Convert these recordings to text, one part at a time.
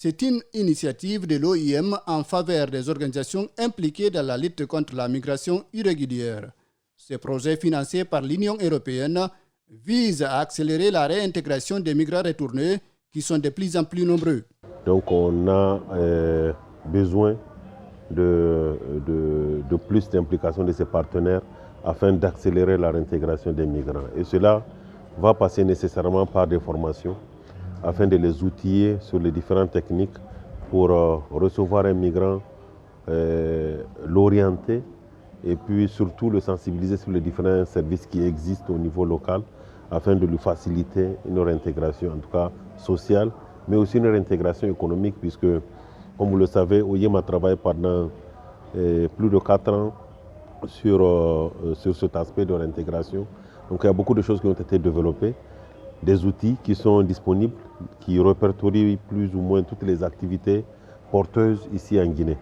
C'est une initiative de l'OIM en faveur des organisations impliquées dans la lutte contre la migration irrégulière. Ce projet financé par l'Union européenne vise à accélérer la réintégration des migrants retournés qui sont de plus en plus nombreux. Donc on a besoin de plus d'implication de ces partenaires afin d'accélérer la réintégration des migrants. Et cela va passer nécessairement par des formations afin de les outiller sur les différentes techniques pour recevoir un migrant, l'orienter et puis surtout le sensibiliser sur les différents services qui existent au niveau local afin de lui faciliter une réintégration, en tout cas sociale, mais aussi une réintégration économique puisque, comme vous le savez, OIM a travaillé pendant plus de 4 ans sur cet aspect de réintégration. Donc il y a beaucoup de choses qui ont été développées, des outils qui sont disponibles, qui répertorient plus ou moins toutes les activités porteuses ici en Guinée.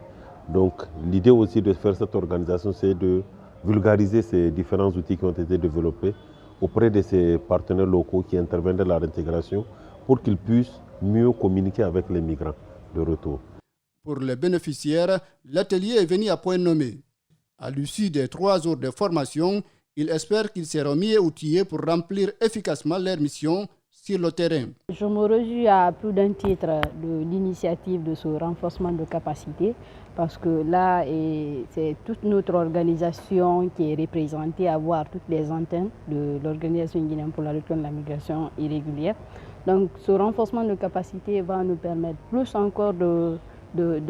Donc l'idée aussi de faire cette organisation, c'est de vulgariser ces différents outils qui ont été développés auprès de ces partenaires locaux qui interviennent dans la réintégration pour qu'ils puissent mieux communiquer avec les migrants de retour. Pour les bénéficiaires, l'atelier est venu à point nommé. À l'issue des 3 jours de formation, ils espèrent qu'ils seront mieux outillés pour remplir efficacement leur mission sur le terrain. Je me réjouis à plus d'un titre de l'initiative de ce renforcement de capacité parce que là, c'est toute notre organisation qui est représentée à voir toutes les antennes de l'Organisation guinéenne pour la lutte contre la migration irrégulière. Donc ce renforcement de capacité va nous permettre plus encore de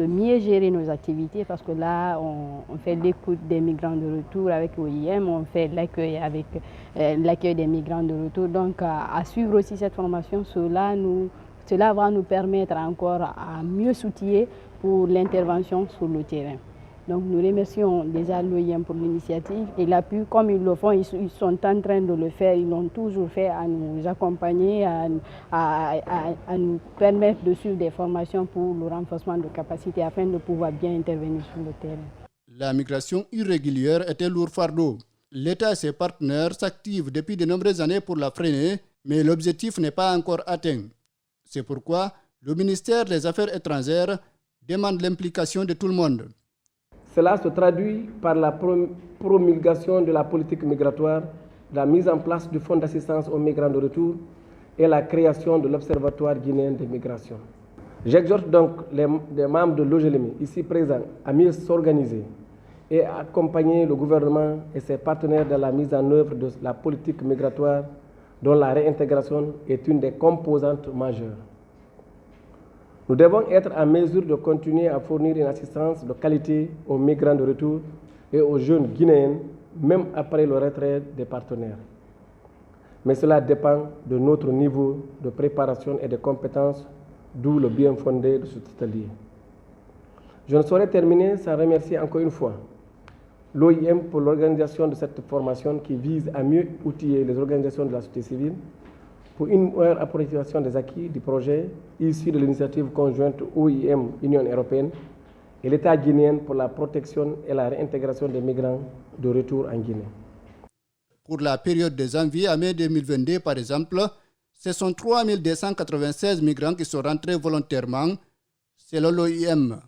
mieux gérer nos activités parce que là, on fait l'écoute des migrants de retour avec l'OIM, on fait l'accueil avec l'accueil des migrants de retour. Donc, à suivre aussi cette formation, cela va nous permettre encore à mieux s'outiller pour l'intervention sur le terrain. Donc, nous remercions déjà l'OIM pour l'initiative et l'appui, comme ils le font, ils sont en train de le faire, ils l'ont toujours fait à nous accompagner, à nous permettre de suivre des formations pour le renforcement de capacité afin de pouvoir bien intervenir sur le terrain. La migration irrégulière est un lourd fardeau. L'État et ses partenaires s'activent depuis de nombreuses années pour la freiner, mais l'objectif n'est pas encore atteint. C'est pourquoi le ministère des Affaires étrangères demande l'implication de tout le monde. Cela se traduit par la promulgation de la politique migratoire, la mise en place du fonds d'assistance aux migrants de retour et la création de l'Observatoire guinéen des migrations. J'exhorte donc les membres de l'OGLEMI ici présents à mieux s'organiser et à accompagner le gouvernement et ses partenaires dans la mise en œuvre de la politique migratoire dont la réintégration est une des composantes majeures. Nous devons être en mesure de continuer à fournir une assistance de qualité aux migrants de retour et aux jeunes Guinéens, même après le retrait des partenaires. Mais cela dépend de notre niveau de préparation et de compétences, d'où le bien fondé de cet atelier. Je ne saurais terminer sans remercier encore une fois l'OIM pour l'organisation de cette formation qui vise à mieux outiller les organisations de la société civile pour une meilleure appropriation des acquis du projet issu de l'initiative conjointe OIM-Union européenne et l'État guinéen pour la protection et la réintégration des migrants de retour en Guinée. Pour la période de janvier à mai 2022, par exemple, ce sont 3 296 migrants qui sont rentrés volontairement, selon l'OIM.